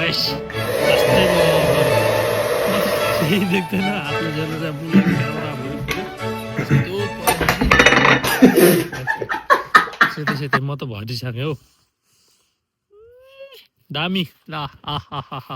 fresh मस्तै केही देख्दैन हातले जसले चाहिँ सेतै सेतै म त भटिसकेँ हौ दामी ल आहा